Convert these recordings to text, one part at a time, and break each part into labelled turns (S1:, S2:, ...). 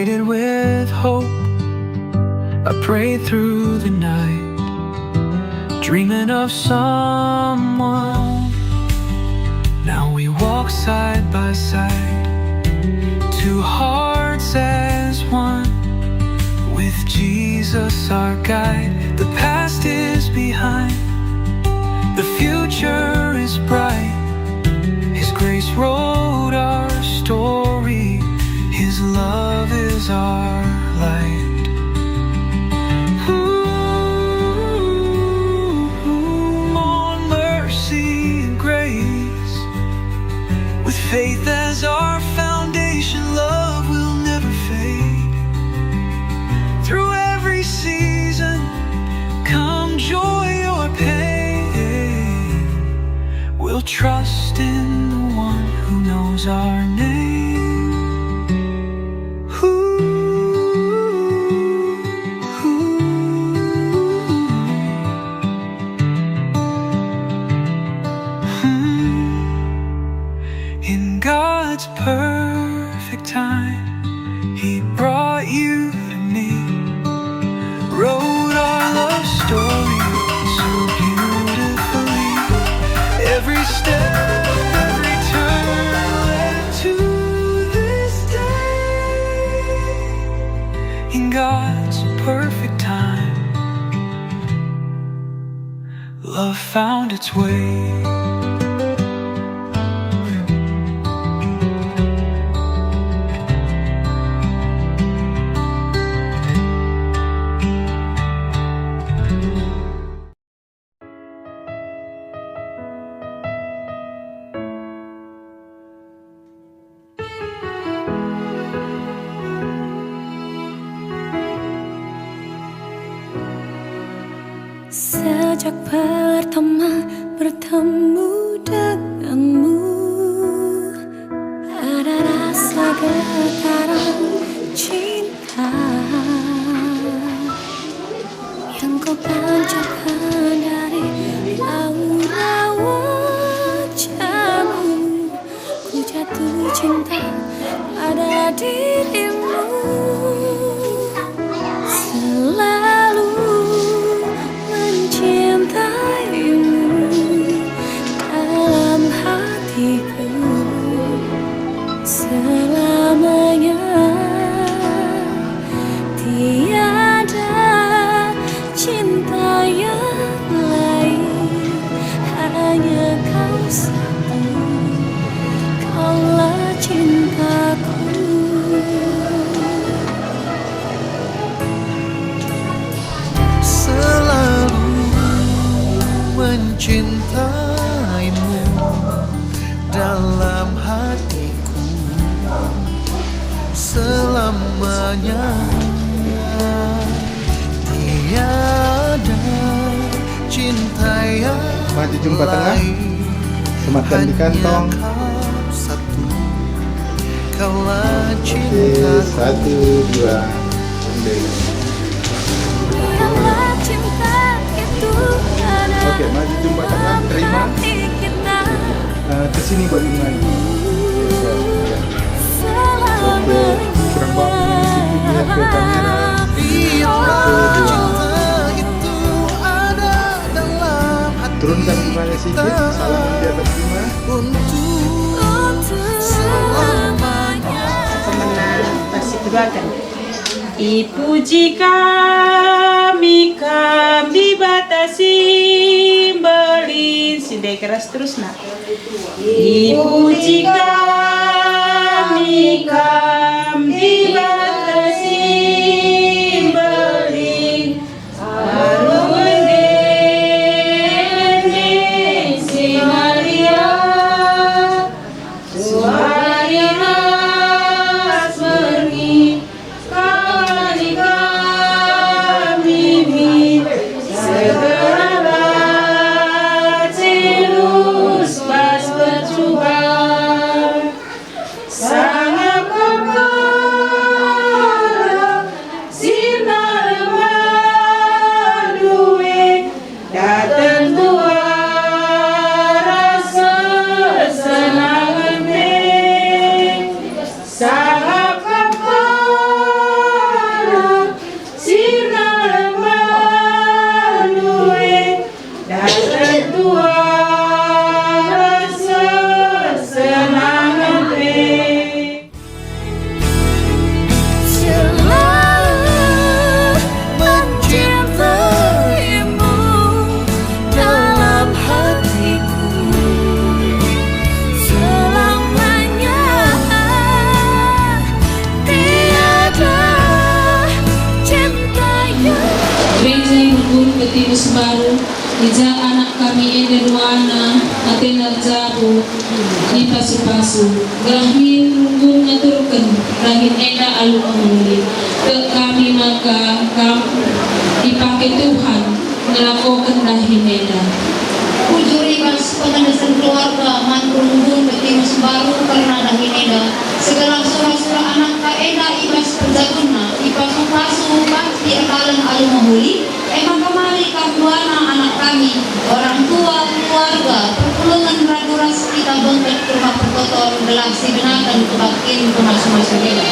S1: waited with hope. I prayed through the night, dreaming of someone. Now we walk side by side, two hearts as one. With Jesus our guide, the past is behind, the future is bright. His grace wrote our story, His love is our light. On mercy and grace, with faith as our foundation, love will never fade. Through every season, come joy or pain, we'll trust in the one who knows our name. In God's perfect time, He brought you to me, wrote our love story so beautifully. Every step, every turn led to this day. In God's perfect time, love found its way.
S2: Sejak pertama bertemu denganmu, ada rasa getaran cinta yang kau pancarkan dari aura wajahmu. Ku jatuh cinta pada dirimu, selalu mencintaimu dalam hatiku selamanya. Tiada cinta yang lain, hanya kau satu, kaulah cintaku.
S1: Mencintaimu dalam hatiku selamanya. Tiada cinta yang
S3: maju jumpa tengah, sematkan di kantong.
S1: Satu, kaulah
S3: Oke,
S1: cintaku.
S3: 1, 2, Oke, maju jumpa tengah, terima. Kesini buat gimana? Oke, kurang bawah sedikit, lihat ke kamera. 1, 2. Turunkan gimana sedikit, salam di atas 5.
S4: Tasik keduakan. Ipuji kami batasi belin sindai keras terus nak. Ipuji kami batasi belin arunde singaria suarina asmerni kali kami segera cilus pas berjuang sangat kokoh Ija anak kami Ederwana, Atenar Jabu, di pasu-pasu. Grahin runggun ngaturkan, rahin eda alu amuli. Ke kami maka dipakai Tuhan, ngelakokan rahin eda.
S5: Ujuri mas pengendasan keluarga manrunggun beti mas baru karena dahineda segala surah-surah anak kaeda ibas penjaguna ipasu-pasu bakti akalan alu mahuli emang kemari kabuana anak kami orang tua keluarga perpulungan raduras kita bengket rumah perkotor gelas digunakan kebakin ke masuk-masuk eda.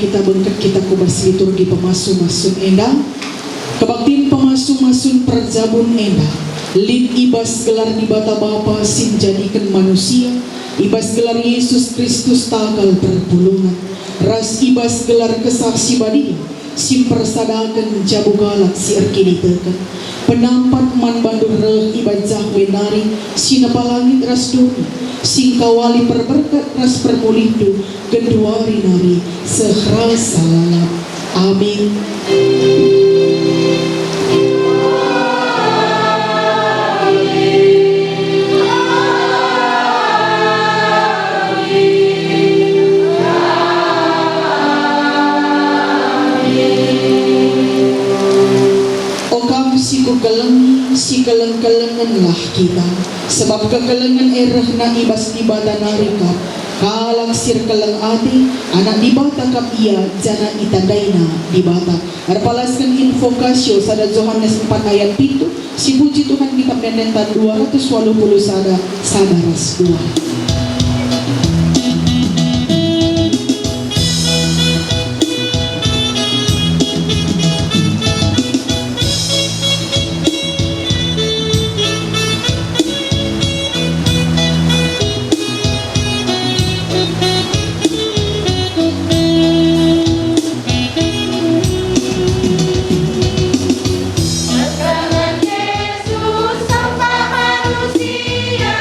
S6: Kita bengket kita kubas liturgi pemasu-masun enda kebaktin pemasu-masun perjabun enda lin ibas gelar di bata bapa sin jadikan manusia ibas gelar Yesus Kristus takal perpulungan ras ibas gelar kesaksi badia sim persadakan jabu galak si erkini tekan penampat man bandur reh ibad jahwe nari sinapalangit ras doni singkawali perberkat ras permulindu keduari nari sehras salam amin. Si kaleng-kalengan lah kita sebab kekalengan erah na ibas di bata narika kalang sir kaleng ati anak di bata kap iya jana itandai na di bata arpalaskan infokasyo sada Johannes 4 ayat 7 si puji Tuhan kita menentan 280 sada sabaras 2.
S2: Yesus sampai manusia,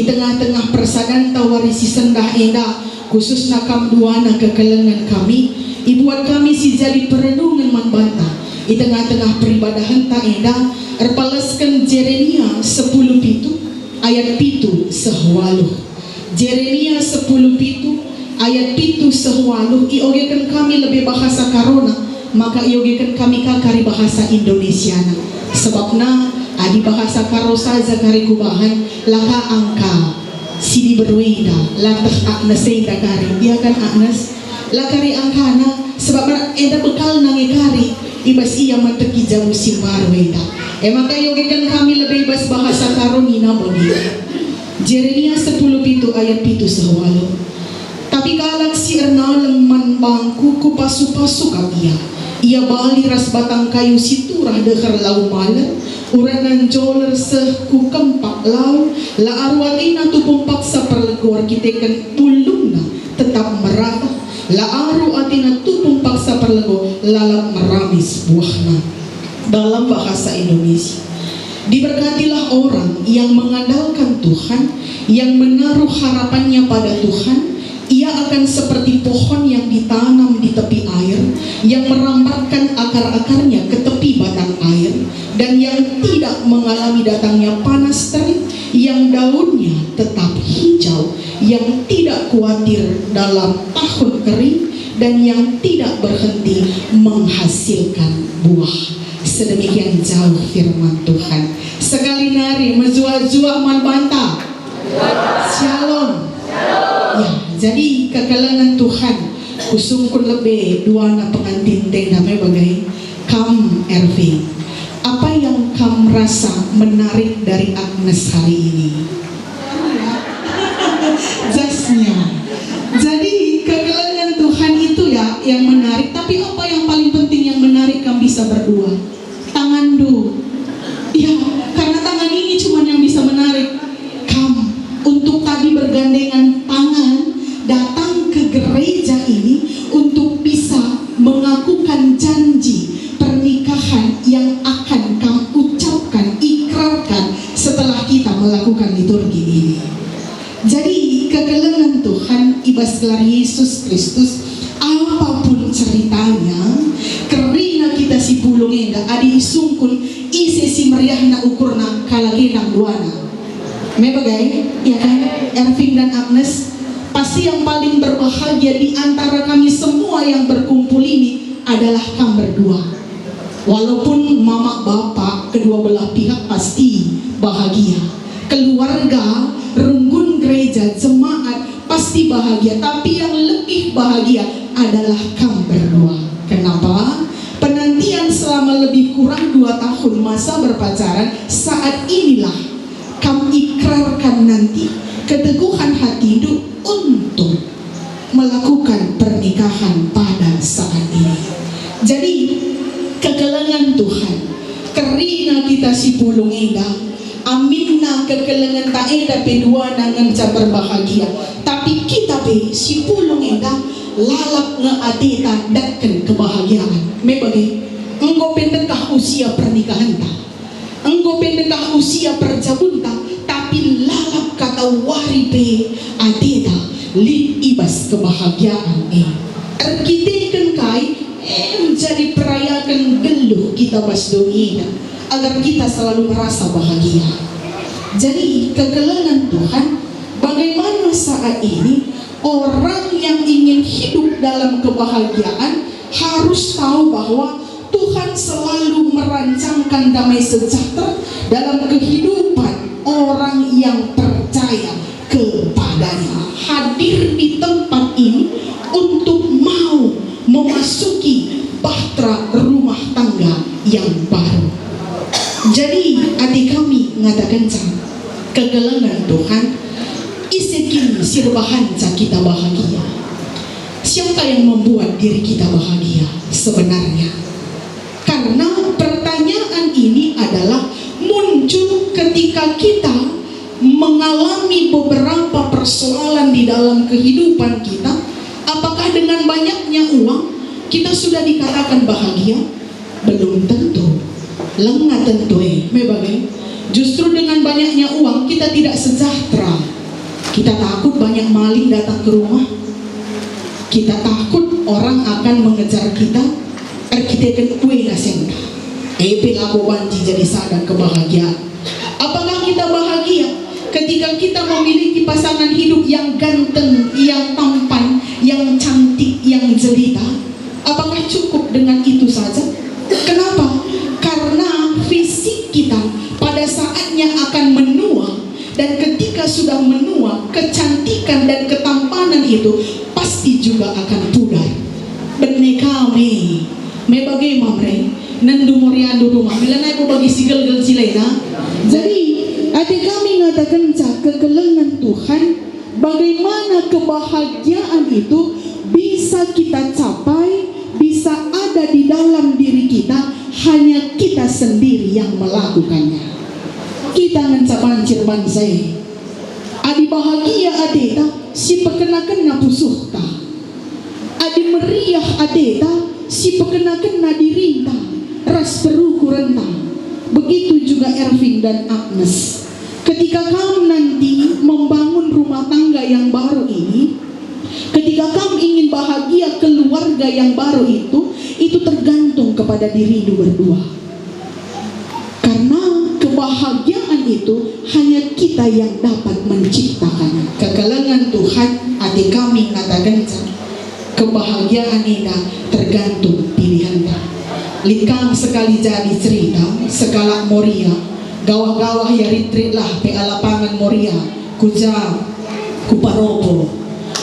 S6: di tengah-tengah persadan tawarisi sendah enda khususnya kam duana kekelengan kami ibuat kami si jadi perenungan manbanta di tengah-tengah peribadahan tak enda erpalaskan Jeremia 10 pitu ayat pitu sehwaluh. Jeremia 10 pitu ayat pitu sehwaluh iogekan kami lebih bahasa karona maka iogekan kami kakari bahasa Indonesiana sebabna adi bahasa karo saja kari kubahan laka angka sini berweda latah Agnes eda kari dia kan Agnes lakari angkana sebab eda bekal nange kari ibas iya mateki jamu simbar weda maka iogekan kami lebih ibas bahasa karo nina bagi Jeremia 10 pitu ayat pitu sehwaluh. Tapi kalak si erna leman bangku ku pasu-pasu kabia. Ia bali ras batang kayu siturah dehar lau maler. Uranan joler seh ku kempak lau. La arwatina tu pumpak saperlegor kitekan pulungna tetap merata. La aru atina tu pumpak saperlegor lalap meramis buahna. Dalam bahasa Indonesia. Diberkatilah orang yang mengandalkan Tuhan, yang menaruh harapannya pada Tuhan. Ia akan seperti pohon yang ditanam di tepi air, yang merambatkan akar-akarnya ke tepi batang air, dan yang tidak mengalami datangnya panas terik, yang daunnya tetap hijau, yang tidak khawatir dalam tahun kering, dan yang tidak berhenti menghasilkan buah. Sedemikian jauh firman Tuhan. Sekali nari mezua-zua manbanta. Shalom. Ya, jadi kekelengan Tuhan kusungkun lebih dua na pengantin teh namanya bagai Kam Erving. Apa yang Kam rasa menarik dari Agnes hari ini? Jasnya. Jadi kekelengan Tuhan itu ya yang menarik. Tapi apa yang paling penting yang menarik Kam bisa berdua? Tangan du. Ya, karena tangan ini cuma yang bisa menarik Kam untuk tadi bergandengan tangan datang ke gereja ini untuk bisa mengakukan janji pernikahan yang akan kamu ucapkan, ikrarkan setelah kita melakukan liturgi ini. Jadi kekelengan Tuhan ibas gelar Yesus Kristus apapun ceritanya kerina kita si pulung enda adi sungkun isi si meriahna ukurna kalagenang duana. Mebagai, ya kan, Erving dan Agnes pasti yang paling berbahagia di antara kami semua yang berkumpul ini adalah kami berdua. Walaupun mama bapak kedua belah pihak pasti bahagia, keluarga, runggun gereja, jemaat pasti bahagia, tapi yang lebih bahagia adalah kami berdua. Kenapa? Penantian selama lebih kurang 2 tahun masa berpacaran, saat inilah kamu ikrarkan nanti keteguhan hati itu untuk melakukan pernikahan pada saat ini. Jadi kekelengan Tuhan kerina kita si pulung eda aminna kekelengan tak eda pedua nangan cabar bahagia tapi kita be si pulung eda lalap ngeadeta dakkan kebahagiaan. Mebagai engkau pendekah usia pernikahan tak, engkau pendekah usia perjabun tak, tapi lalap kata waripe adeta lid ibas kebahagiaan erkitekan kai menjadi perayakan geluh kita basdongina agar kita selalu merasa bahagia. Jadi kekelengan Tuhan bagaimana saat ini orang yang ingin hidup dalam kebahagiaan harus tahu bahwa Tuhan selalu merancangkan damai sejahtera dalam kehidupan orang yang percaya kepadanya. Hadir di tempat ini untuk mau memasuki bahtera rumah tangga yang baru. Jadi adik kami mengatakan kegelengan Tuhan isekin sirbahan kita bahagia. Siapa yang membuat diri kita bahagia sebenarnya? Karena pertanyaan ini adalah muncul ketika kita mengalami beberapa persoalan di dalam kehidupan kita. Apakah dengan banyaknya uang kita sudah dikatakan bahagia? Belum tentu. Lengah tentu mebagai. Justru dengan banyaknya uang kita tidak sejahtera. Kita takut banyak maling datang ke rumah. Kita takut orang akan mengejar kita. Kita akan kue nasenda. Pelaku banci jadi sadar kebahagiaan. Apakah kita bahagia ketika kita memiliki pasangan hidup yang ganteng, yang tampan, yang cantik, yang jelita? Apakah cukup dengan itu saja? Kenapa? Karena fisik kita pada saatnya akan menua, dan ketika sudah menua, kecantikan dan ketampanan itu pasti juga akan pudar. Bene kami, me bagaimana nandu moriandu rumah, bila naik bagi sigel-gel cilena. Jadi adik kami mengatakan kegelengan Tuhan, bagaimana kebahagiaan itu bisa kita capai, bisa ada di dalam diri kita, hanya kita sendiri yang melakukannya. Kita mencapancir bansai. Adi bahagia adeta si pekenakan pusuh ta. Adi meriah adeta si pekenakan dirinta ras perukuran ta. Begitu juga Ervin dan Agnes. Ketika kamu nanti membangun rumah tangga yang baru ini, ketika kamu ingin bahagia keluarga yang baru itu tergantung kepada diri berdua. Karena kebahagiaan itu hanya kita yang dapat menciptakannya. Kegelengan Tuhan, adik kami katakan kebahagiaan ini tergantung pilihan. Likang sekali jadi cerita, sekala Moria, gawah-gawah ya retreat lah pe lapangan Moria, kuja, kuparopo.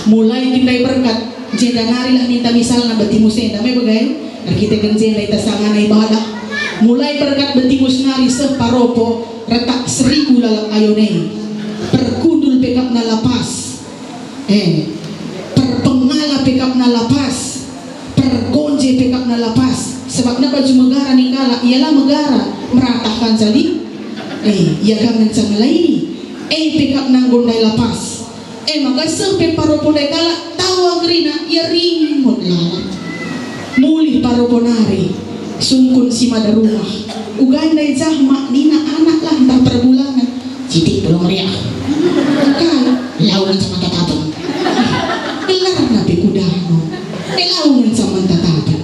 S6: Mulai kita berkat, jeda nari lah minta misalnya betimus enda, me bagay, kita kenjela ita sangan ibadah. Mulai berkat betimus nari separopo, retak 1000 dalam ayone, perkudul pekap na lapas, perpengala pekap na lapas, pergonje pekap na lapas. Sebabnya baju megara nih kala, ialah megara meratahkan jadi, ia kangen sama lain, pekap nanggondai lapas. Maka sepe paropo dai kala tawa gerina ia rimut lah. Muli paropo nari sungkun si mada rumah. Ugandai jahma nina anak lah entah perbulangan. Citik belum meriah. Kan laungan sama tatapan. Kelar nabi kudano. Laungan sama tatapan.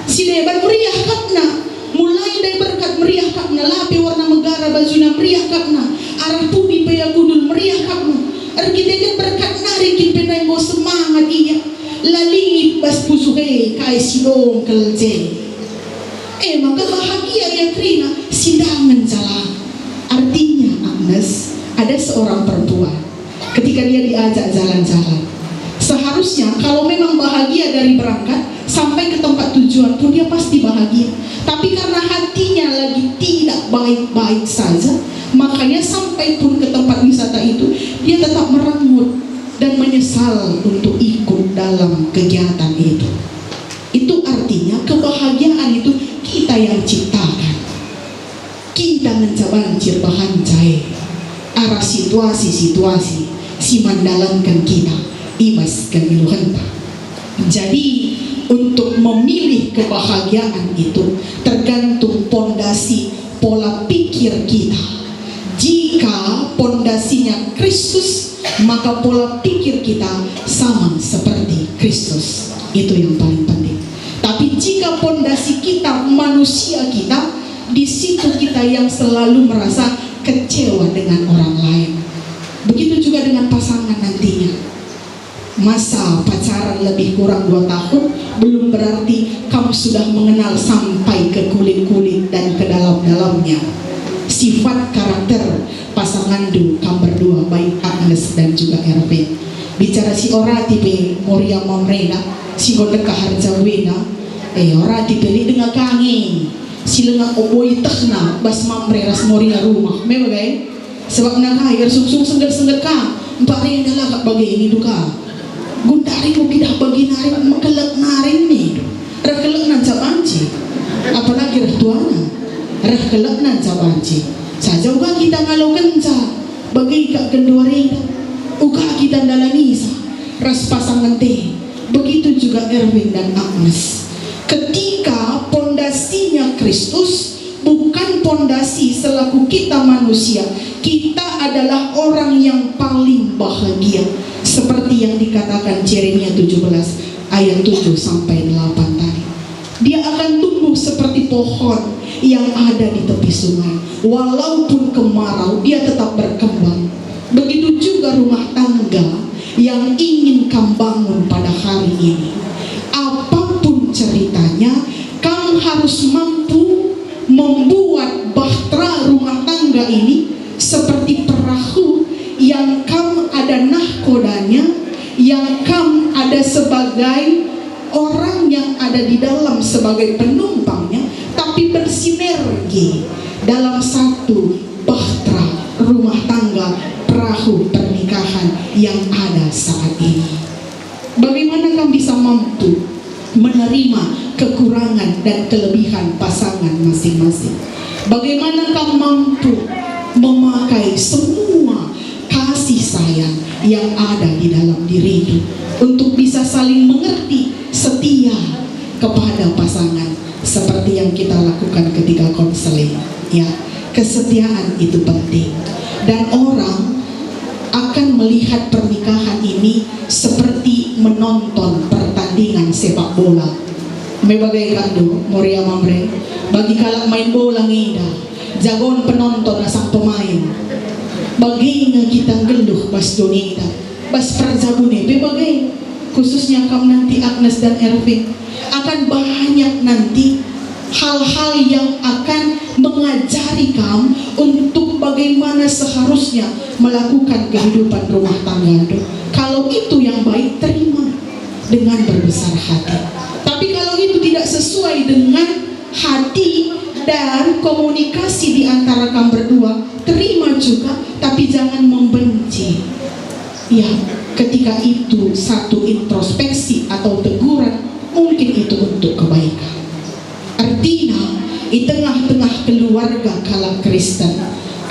S6: Si deban meriah kakna. Mulai dari berkat meriah kakna lapi warna megara bajunya meriah kakna. Arah pudi paya kudul meriah kakna. Kita kan berkat nari kita penai mau semangat iya lalingit bas pusuhe kai sidong kelje. Maka bahagia ya Krina sidangan jalan. Artinya Agnes, ada seorang perempuan ketika dia diajak jalan-jalan, seharusnya kalau memang bahagia dari berangkat sampai ke tempat tujuan pun dia pasti bahagia. Tapi karena hatinya lagi tidak baik-baik saja, makanya sampai pun ke tempat wisata itu dia tetap merengut dan menyesal untuk ikut dalam kegiatan itu. Itu artinya kebahagiaan itu kita yang ciptakan. Kita mencabancir bahan cair arah situasi-situasi si mandalankan kita ibas kemiluhanta. Jadi untuk memilih kebahagiaan itu tergantung pondasi pola pikir kita. Jika pondasinya Kristus, maka pola pikir kita sama seperti Kristus. Itu yang paling penting. Tapi jika pondasi kita manusia kita, di situ kita yang selalu merasa kecewa dengan orang lain. Begitu juga dengan pasangan nantinya. Masa pacaran lebih kurang 2 tahun belum berarti kamu sudah mengenal sampai ke kulit-kulit dan ke dalam-dalamnya. Sifat karakter pasangan kamu berdua, baik Agnes dan juga Erwin. Bicara si ora tipe Moria Mamrena, si godeka harjawena, ora tipe li dengan kangen, si lenga oboi tekna bas Mamre ras Moria rumah, me bagay. Sebab nak air sungsung sengget-sengget ka, empat renda lah kak bagi ini duka. Guntari mo kidah bagi naring makelak naring ni, rekelak nan cabanci, apalagi rehtuana, rekelak nan cabanci. Saja uga kita ngalau kenca, bagi kak kedua renda, uga kita dalanisa, ras pasangan teh. Begitu juga Erwin dan Agnes. Ketika pondasinya Kristus, bukan pondasi selaku kita manusia, kita adalah orang yang paling bahagia, seperti yang dikatakan Yeremia 17 ayat 7 sampai 8 tadi. Dia akan tumbuh seperti pohon yang ada di tepi sungai. Walaupun kemarau, dia tetap berkembang. Begitu juga rumah tangga yang ingin kamu bangun pada hari ini. Apapun ceritanya, kamu harus mampu membuat bahtera rumah tangga ini seperti perahu yang kamu ada nahkodanya, yang kamu ada sebagai orang yang ada di dalam sebagai penumpangnya, tapi bersinergi dalam satu bahtera rumah tangga perahu pernikahan yang ada saat ini. Bagaimana kamu bisa mampu menerima kekurangan dan kelebihan pasangan masing-masing? Bagaimana kamu mampu memakai semua kasih sayang yang ada di dalam diri itu untuk bisa saling mengerti, setia kepada pasangan seperti yang kita lakukan ketika konseling, ya. Kesetiaan itu penting, dan orang akan melihat pernikahan ini seperti menonton pertandingan sepak bola. Mebagai kando Moria Mamre bagi kalak main bola ngida jagoan penonton asang pemain bagi kita geluh bas donita bas perzabune bebagai khususnya kamu nanti Agnes dan Ervin akan banyak nanti hal-hal yang akan mengajari kamu untuk bagaimana seharusnya melakukan kehidupan rumah tangga. Kalau itu yang baik, terima dengan berbesar hati. Tapi kalau itu tidak sesuai dengan hati dan komunikasi di antara kamu berdua, terima juga, tapi jangan membenci. Ya, ketika itu satu introspeksi atau teguran, mungkin itu untuk kebaikan. Artinya, di tengah-tengah keluarga kala Kristen,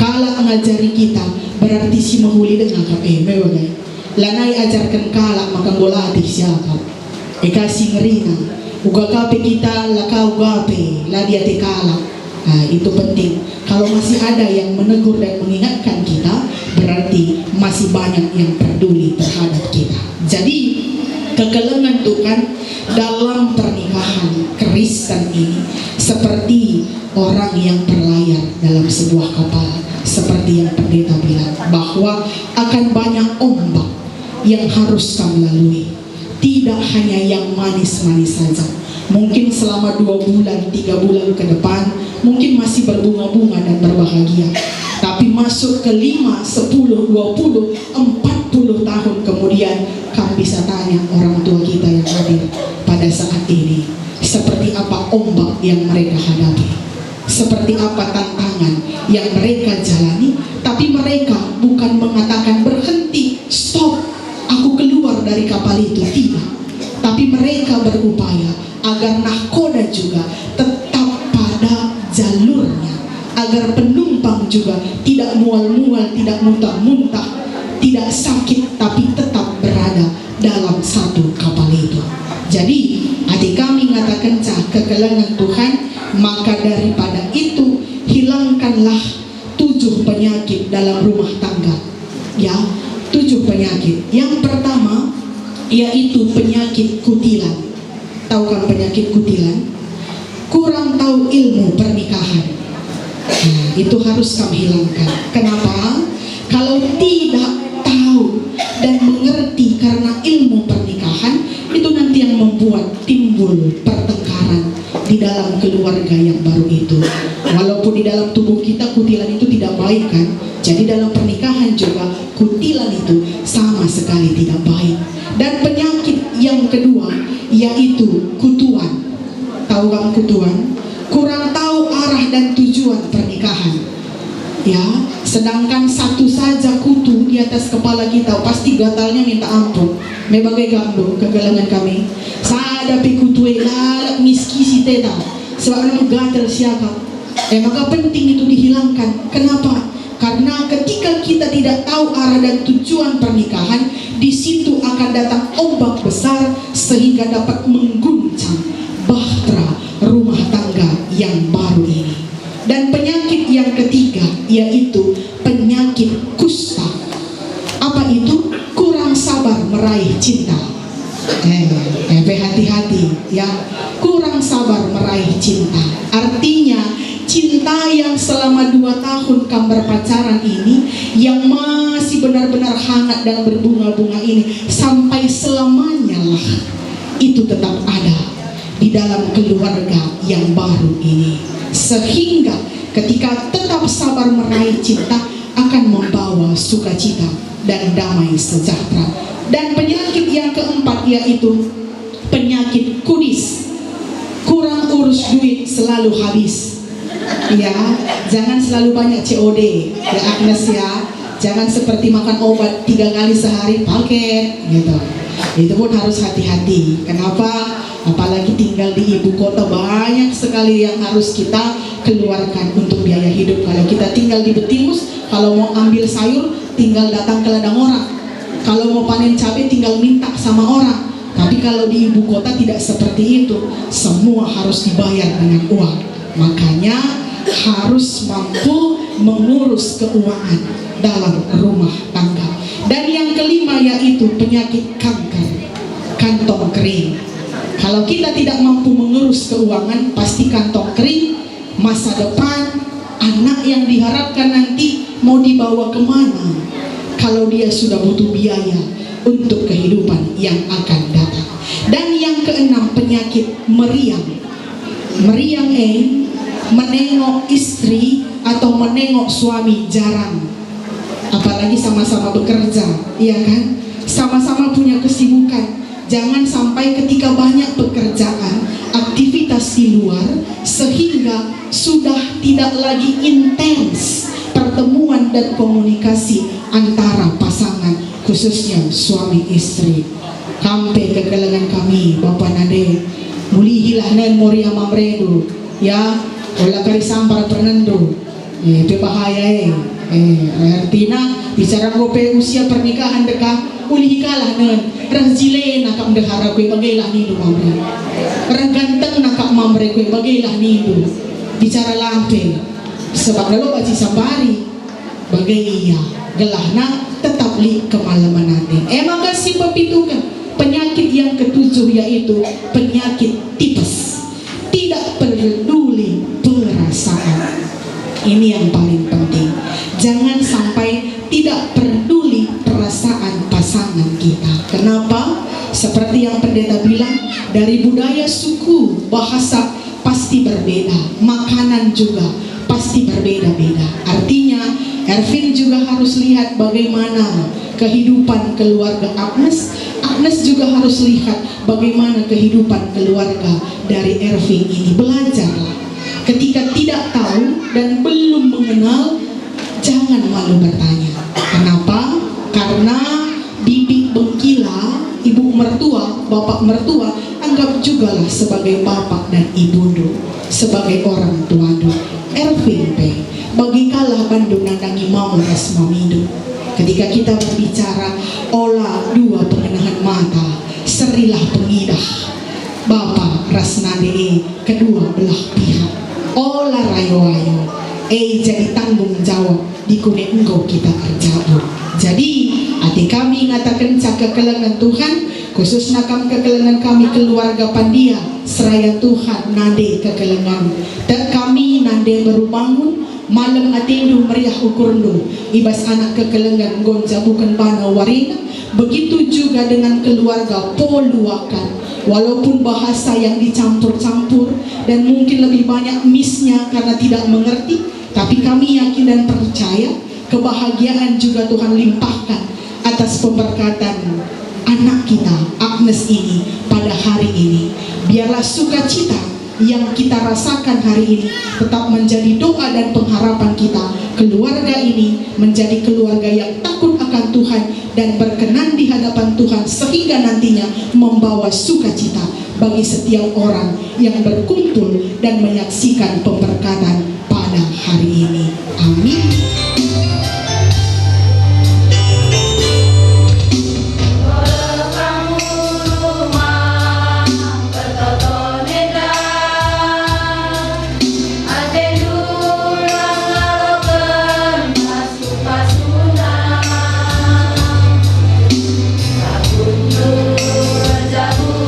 S6: kala ngajari kita, berarti si mahuli dengan mewagai. Lanai ajarkan kala maka golati siapa. Kasih ngerina. Uga kape kita lakau gape, la dia tekala. Nah, itu penting. Kalau masih ada yang menegur dan mengingatkan kita, berarti masih banyak yang peduli terhadap kita. Jadi, kegelengan Tuhan dalam pernikahan Kristen ini seperti orang yang berlayar dalam sebuah kapal, seperti yang pendeta bilang bahwa akan banyak ombak yang harus kamu lalui. Tidak hanya yang manis-manis saja. Mungkin selama 2 bulan, 3 bulan ke depan mungkin masih berbunga-bunga dan berbahagia. Tapi masuk ke 5, 10, 20, 40 tahun kemudian kamu bisa tanya orang tua kita yang hadir pada saat ini, seperti apa ombak yang mereka hadapi, seperti apa tantangan yang mereka jalani. Tapi mereka bukan mengatakan berhenti, stop, aku keluar dari kapal itu, tidak. Tapi mereka berupaya agar nahkoda juga tetap pada jalurnya, agar penumpang juga tidak mual-mual, tidak muntah-muntah, tidak sakit, tapi tetap berada dalam satu kapal itu. Jadi adik kami mengatakan kegelangan Tuhan, maka daripada itu hilangkanlah 7 penyakit dalam rumah tangga. Ya, 7 penyakit. Yang pertama yaitu penyakit kutilan. Tahu kan penyakit kutilan? Kurang tahu ilmu pernikahan. Nah, itu harus kamu hilangkan. Kenapa? Kalau tidak tahu dan mengerti karena ilmu pernikahan, itu nanti yang membuat timbul pertengkaran di dalam keluarga yang baru itu. Walaupun di dalam tubuh kita kutilan itu tidak baik kan, jadi dalam pernikahan juga kutilan itu sama sekali tidak baik. Dan penyakit yang kedua yaitu kutuan. Tahu kamu kutuan? Kurang tahu arah dan tujuan pernikahan. Ya, sedangkan satu saja kutu di atas kepala kita pasti gatalnya minta ampun. Mebagai kamu kegelangan kami. Sada pikutue lalak miski si teta. Sebab nama gatal siapa? Maka penting itu dihilangkan. Kenapa? Karena ketika kita tidak tahu arah dan tujuan pernikahan, di situ akan datang ombak besar sehingga dapat mengguncang bahtera rumah tangga yang baru ini. Dan penyakit yang ketiga yaitu penyakit hati-hati ya, kurang sabar meraih cinta. Artinya cinta yang selama 2 tahun kamu berpacaran ini, yang masih benar-benar hangat dan berbunga-bunga ini, sampai selamanya lah itu tetap ada di dalam keluarga yang baru ini. Sehingga ketika tetap sabar meraih cinta akan membawa sukacita dan damai sejahtera. Dan penyakit yang keempat yaitu penyakit kudis, kurang urus duit selalu habis. Ya, jangan selalu banyak COD ya Agnes ya. Jangan seperti makan obat 3 kali sehari paket gitu. Itu pun harus hati-hati. Kenapa? Apalagi tinggal di ibu kota, banyak sekali yang harus kita keluarkan untuk biaya hidup. Kalau kita tinggal di Betimus, kalau mau ambil sayur tinggal datang ke ladang orang. Kalau mau panen cabai tinggal minta sama orang. Tapi kalau di ibu kota tidak seperti itu. Semua harus dibayar dengan uang. Makanya harus mampu mengurus keuangan dalam rumah tangga. Dan yang kelima yaitu penyakit kanker, kantong kering. Kalau kita tidak mampu mengurus keuangan, pasti kantong kering. Masa depan anak yang diharapkan nanti mau dibawa kemana kalau dia sudah butuh biaya untuk kehidupan yang akan datang. Dan yang keenam penyakit meriang. Meriang menengok istri atau menengok suami jarang, apalagi sama-sama bekerja, iya kan? Sama-sama punya kesibukan. Jangan sampai ketika banyak pekerjaan, aktivitas di luar, sehingga sudah tidak lagi intens pertemuan dan komunikasi antara pasangan, khususnya suami istri. Kampe kegelangan kami, Bapak Nade, mulihilah nen moria mamredu, ya, olah kari sampar pernendo, itu bahaya artinya bicara gope usia pernikahan dekat. Uli kalah nen rajile nakam dehara kue bagailah nidu mamre, raganteng nakam mamre kue bagailah nidu, bicara lampe sebab lalu baci sambari bagai iya gelahna tetap li kemalaman nanti. Emang kasih pepitukan penyakit yang ketujuh yaitu penyakit tipes, tidak peduli perasaan. Ini yang paling penting. Jangan sampai tidak peduli perasaan pasangan kita. Kenapa? Seperti yang pendeta bilang, dari budaya, suku, bahasa pasti berbeda, makanan juga pasti berbeda-beda. Artinya Ervin juga harus lihat bagaimana kehidupan keluarga Agnes. Agnes juga harus lihat bagaimana kehidupan keluarga dari Ervin ini. Belajarlah. Ketika tidak tahu dan belum mengenal, jangan malu bertanya. Kenapa? Karena bibi bengkila, ibu mertua, bapak mertua, anggap jugalah sebagai bapak dan ibundu, sebagai orang tuandu. Ervin pe, bagi kalah Bandung nandangi mau ras mamidu. Ketika kita berbicara, olah dua pengenahan mata, serilah pengidah, bapak ras nade kedua belah pihak. Olah rayo-rayo, jadi tanggung jawab di kune engkau kita kerjakan. Jadi hati kami ngatakan kekelengan Tuhan, khususnya kami kekelengan kami keluarga Pandia, seraya Tuhan nade kekelengan. Dan kami nade baru bangun, malam atendu meriah ukurndo, ibas anak kekelengan gonja bukan bana warina. Begitu juga dengan keluarga Poluakan. Walaupun bahasa yang dicampur-campur dan mungkin lebih banyak misnya karena tidak mengerti, tapi kami yakin dan percaya kebahagiaan juga Tuhan limpahkan atas pemberkatan anak kita Agnes ini pada hari ini. Biarlah sukacita yang kita rasakan hari ini tetap menjadi doa dan pengharapan kita. Keluarga ini menjadi keluarga yang takut akan Tuhan dan berkenan di hadapan Tuhan, sehingga nantinya membawa sukacita bagi setiap orang yang berkumpul dan menyaksikan pemberkatan pada hari ini. Amin.
S2: Jabu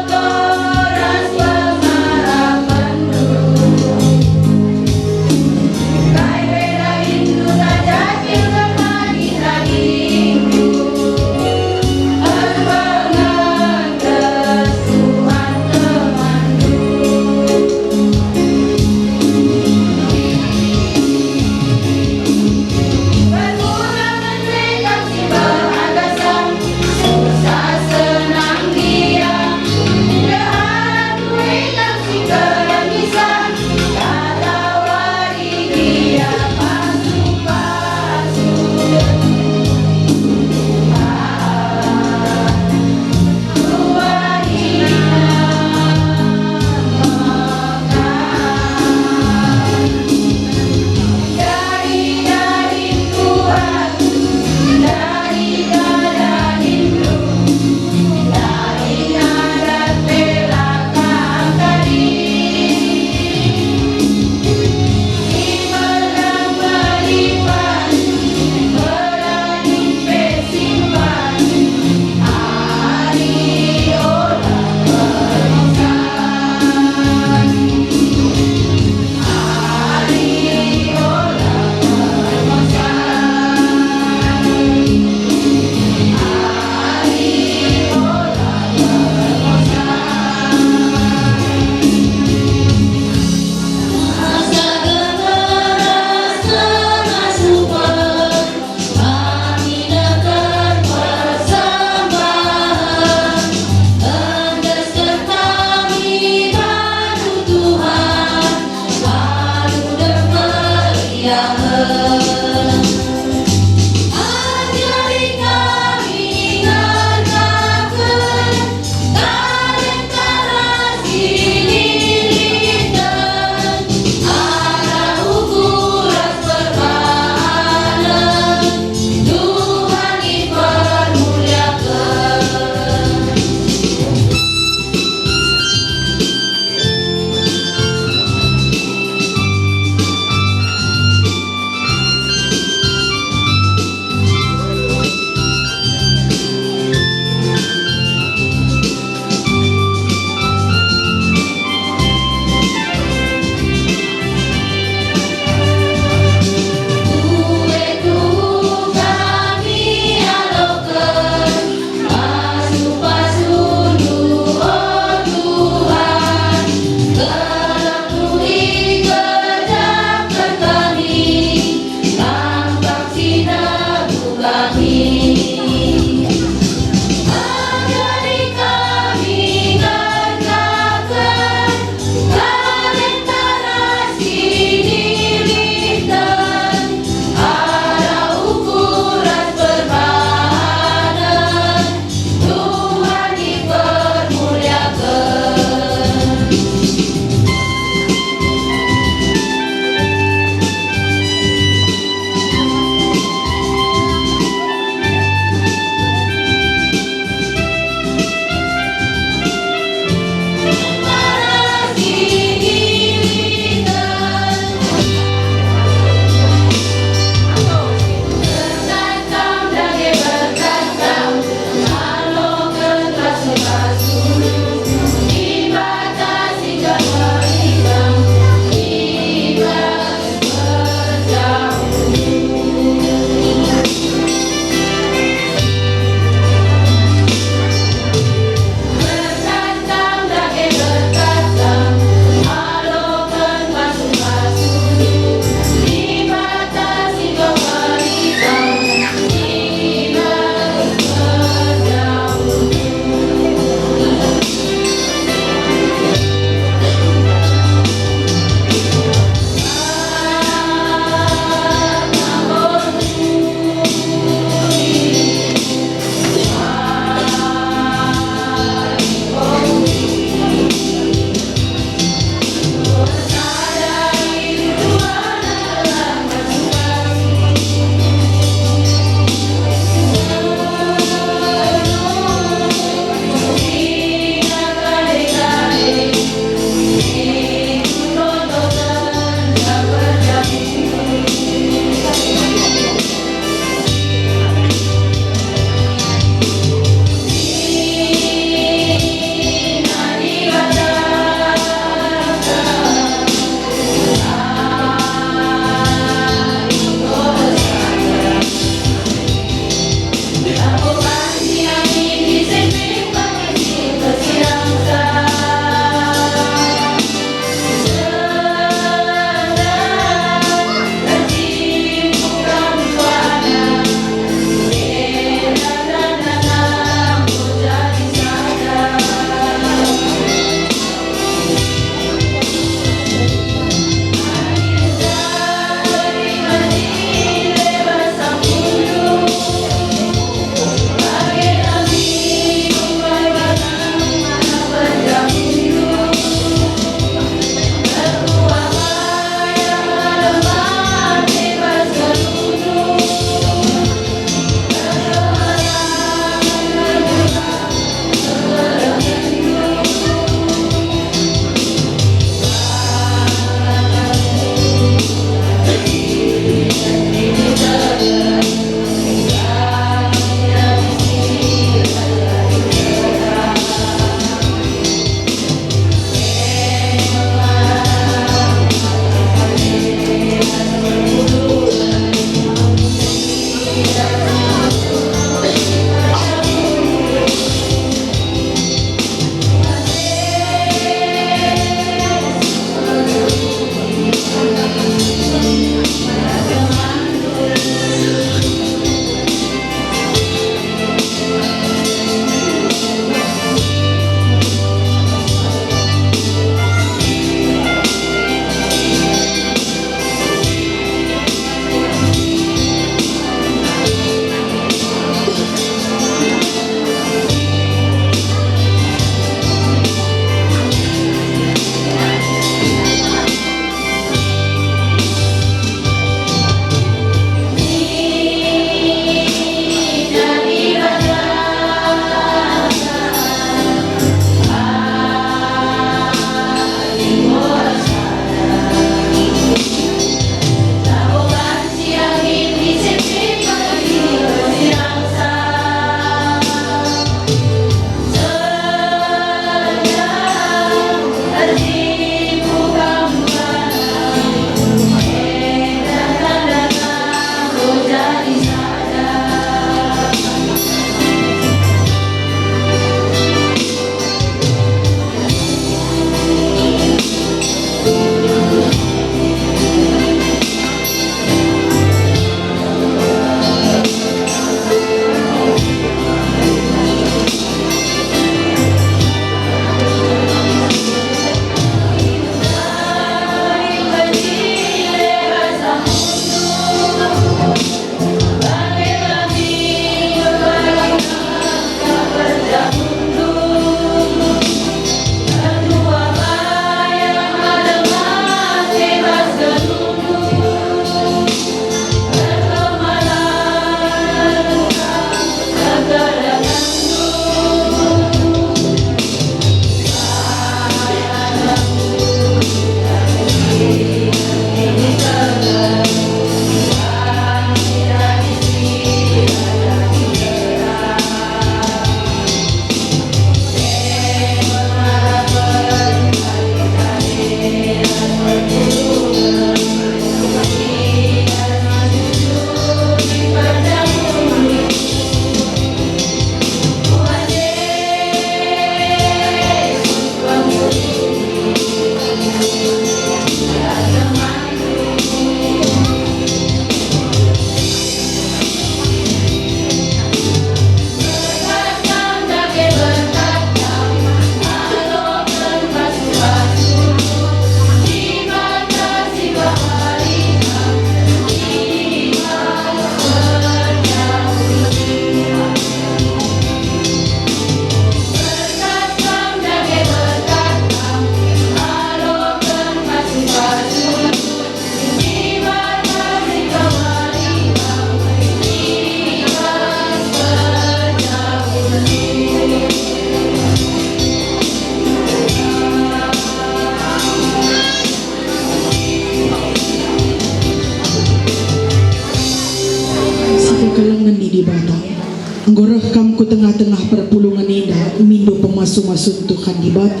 S6: Anggorah kam ku tengah-tengah perpulungan indah mindo pemasu-masun Tuhan di bata.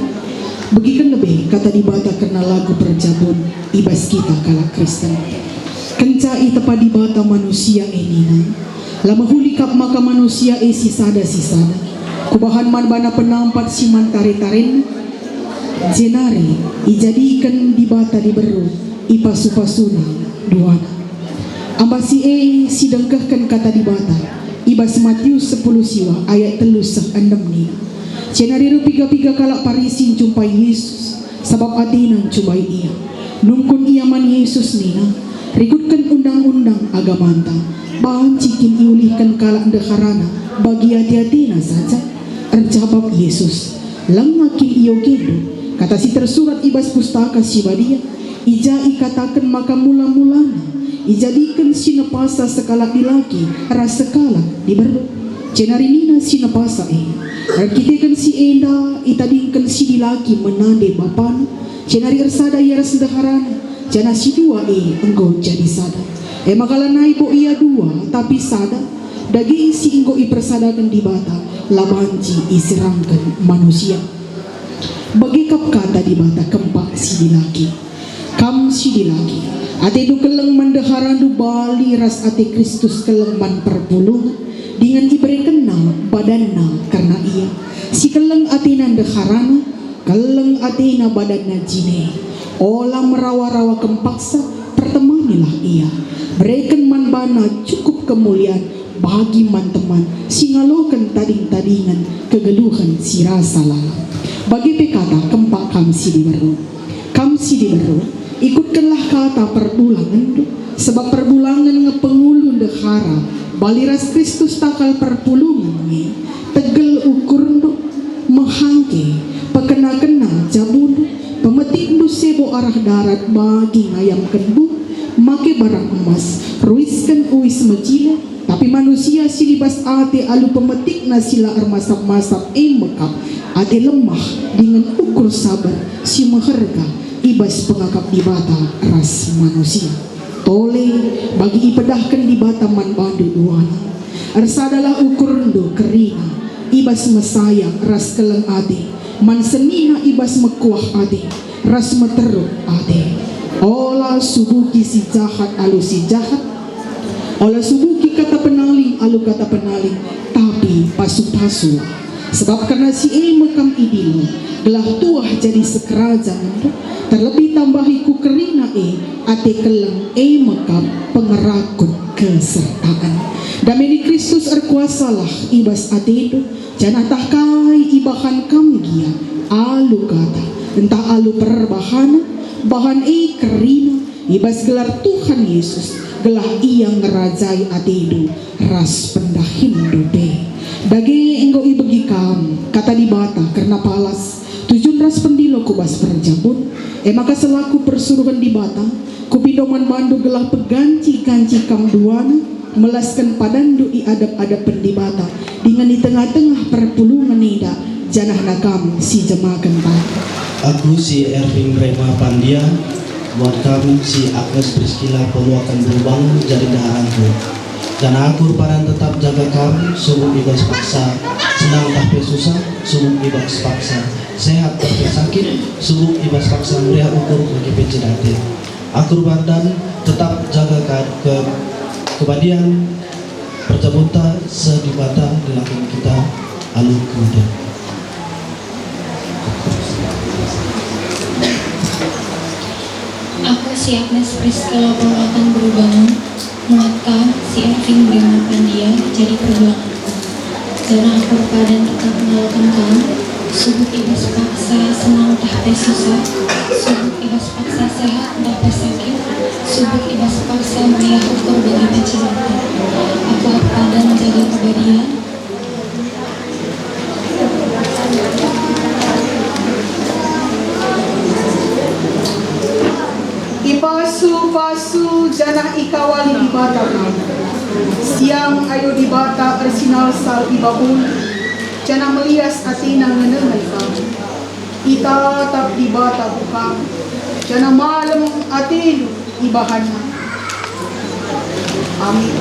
S6: Begikan lebih kata di bata karena lagu perjabun ibas kita kala Kristen. Kencai tepa di bata manusia enina. Lama hulikap maka manusia sisada. Kubahan man bana penampat siman tare-taren. Jenari ijadikan di bata di beru ipasu-pasuna duana. Ambasi sidengkahkan kata di bata. Ibas Matius 10 siwa ayat 3-6 ni. Cenari rupiga-piga kalak parisin jumpai Yesus sabab adinan cumbai ia. Nungkun ia man Yesus nina. Rikutkan undang-undang agamanta. Bahan cikin iulihkan kalak dekarana bagi hati-hatina saja. Erjabab Yesus. Langakin iyo kendo. Kata si tersurat ibas pustaka si badia. Ija ikatakan maka mula-mulana. Ijadikan sinapasa sekala dilaki rasa sekala di baru cenari nina sinapasa rakitekan si enda itadingkan si dilaki menande bapan cenari ersada ia rasdaharana jana si dua engkau jadi sada makala naibo ia dua tapi sada daging si engkau ipersadakan di bata labanci isirangkan manusia bagi kap kata di bata kempak si dilaki kam si dilaki ate du keleng mandeharandu bali ras ate Kristus keleng man perpulungan dengan ibere kenal badanna karena ia si keleng ate nandeharana keleng ate na badanna jine olah merawa-rawa kempaksa pertemanilah ia berikan man bana cukup kemuliaan bagi man teman singalokan tading-tadingan kegeluhan si rasa lala bagi pekata kempak kam si diberu ikutkanlah kata perbulangan sebab perbulangan ngepengulu dehara baliras Kristus takal perpulungan tegel ukur mahangke pekena-kena jabun pemetik sebo arah darat bagi ngayam kenbu make barang emas ruiskan uis mejila tapi manusia silibas ate alu pemetik nasila ermasap-masap mekap ate lemah dengan ukur sabar si meherga ibas pengakap di bata ras manusia tole bagi ipedahkan di bata man bandu duana ersadalah ukurndo kerina ibas mesayang ras keleng ade man senina ibas mekuah ade ras meteruk ade olah subuki si jahat alu si jahat olah subuki kata penaling alu kata penaling tapi pasu-pasu sebab karena si mekam idil gelah tuah jadi sekerajaan terlebih tambahi ku kerina ate keleng mekam pengerakut kesertaan damai Kristus erkuasalah ibas ate itu janah tahkai ibahan kam gia alu kata entah alu perbahana bahan kerina ibas gelar Tuhan Yesus gelah ia ngerajai ate itu ras pendahindu daging engkau ibegi kam kata di bata karena palas tujuan ras pendilo kubas perjabun maka selaku persuruhan di bata kupidoman mandu gelah peganci-ganci kam duana melaskan padandu i adab-adab pendibata dengan di tengah-tengah perpulungan nida janah nakam si jemakan bata
S7: aku si Ervin Rema Pandia buat kami si Agnes Priscilla peluakan berubang jadi daharanku dan aku paran tetap jaga kamu sungguh ibas paksa senang tapi susah sungguh ibas paksa sehat tapi sakit sungguh ibas paksa melihat ukur bagi pencedate aku badan tetap jaga kebadian perjabunta sedibata dilakukan kita alu kemudian
S5: Aku si Agnes Priscilla peluakan berubangan menguatkan si Ervin Rema Pandia jadi perjuanganku karena aku padan tetap melakukan kamu subuh ibas paksa senang tak susah subuh ibas paksa sehat tak sakit subuh ibas paksa melihat ukur bagi pencipta aku padan jaga kebadian
S6: Ipasu-pasu janah ikawali di bata siang ayo di bata ersinal sal ibabun janah melias atina ngenengai kamu ita tap di bata bukam janah malam atinu ibahana amin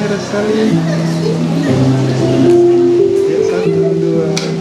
S3: Rosali. Ya, 1, 2.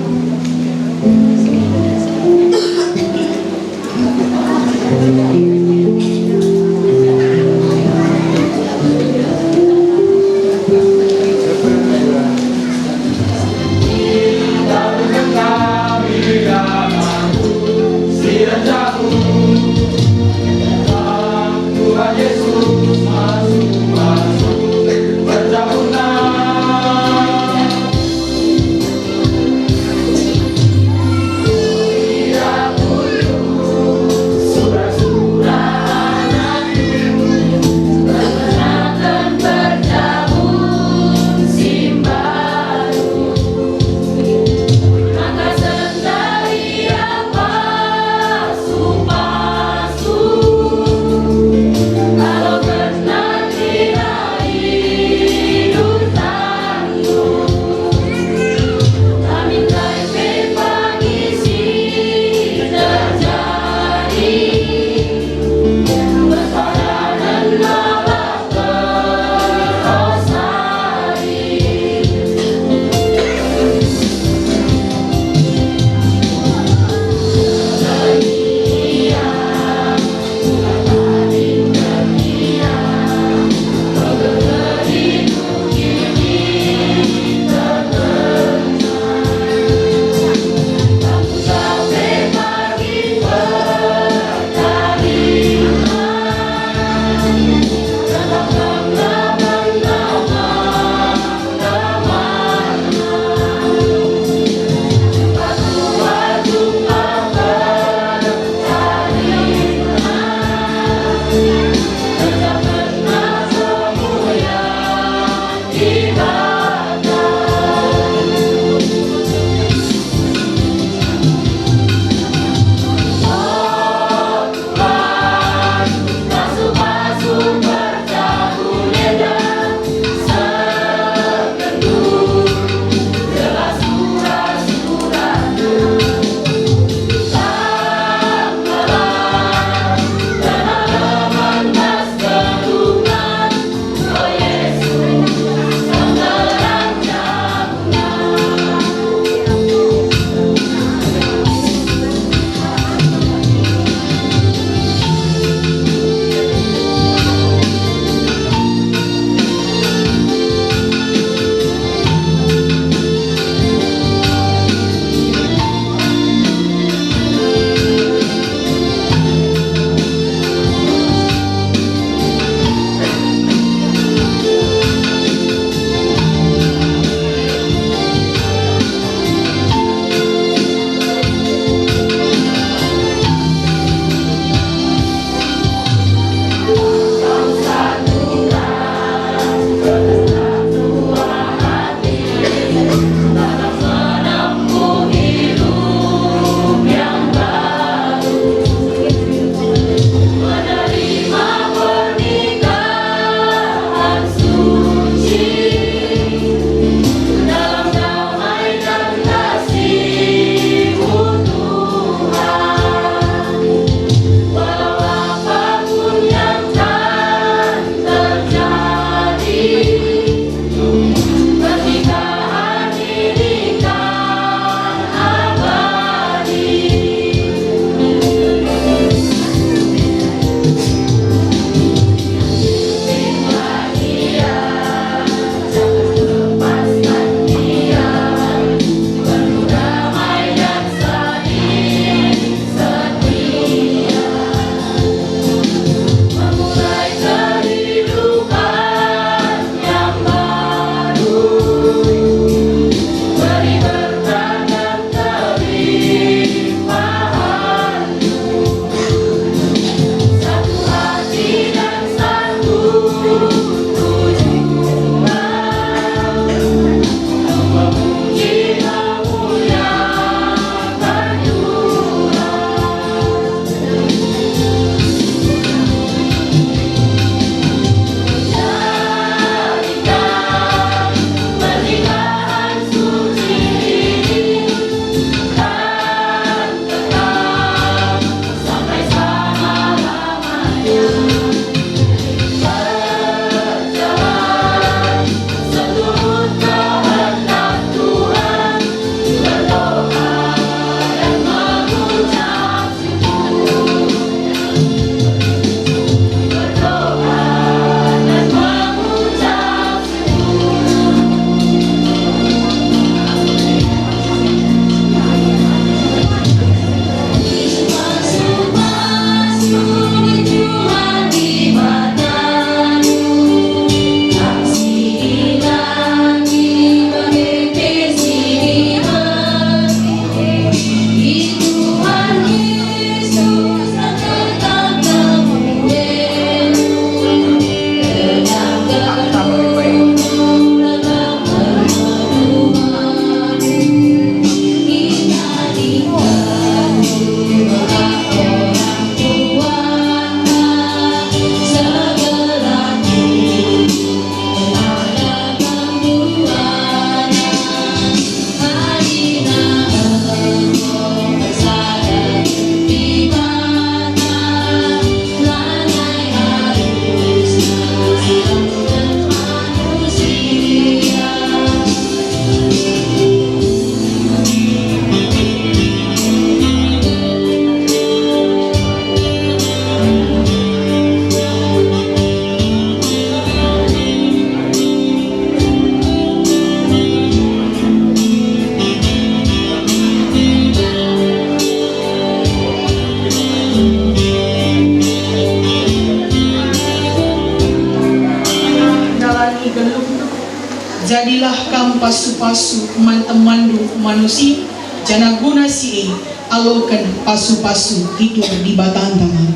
S6: jadilah kam pasu-pasu teman-teman manusia jana guna si alokan pasu-pasu itu di batang tangan.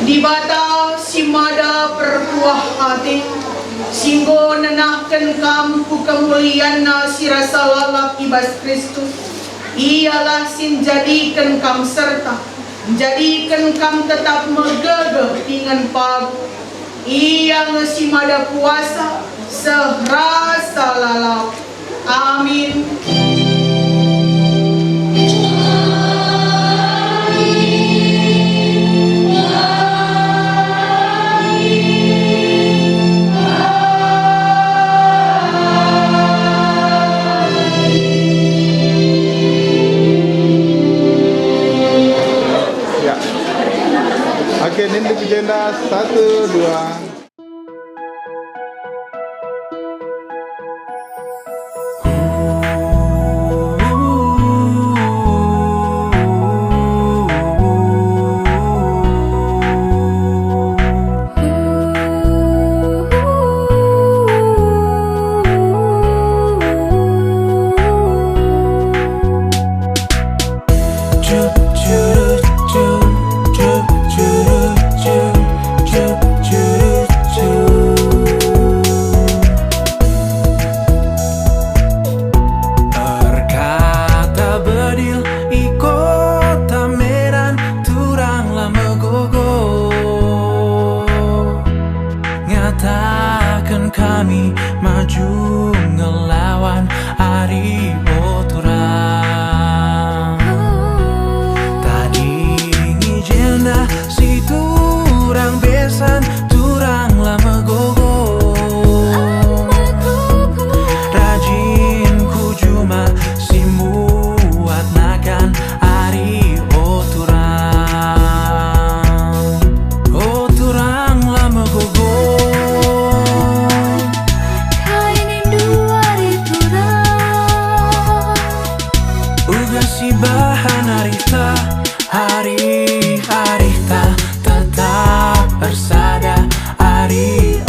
S6: Di bata si mada perkuah hati singgo nanahkan kam ku kemuliaan na si rasa lalak ibas Kristus. Ialah sin jadikan kam serta jadikan kam tetap megegeh dengan pagu. Ia ngesi mada puasa serasa lalap. Amin.
S3: Ya. Oke, ini agenda 1, 2.
S8: Nyatakan kami maju ngelawan hari oturang. Tadi ngijena si turang besan turang lama gogo. Rajin ku cuma si muat nakan hari oturang. Oturang lama gogo. Si bahan harita, hari-hari tak tetap bersada hari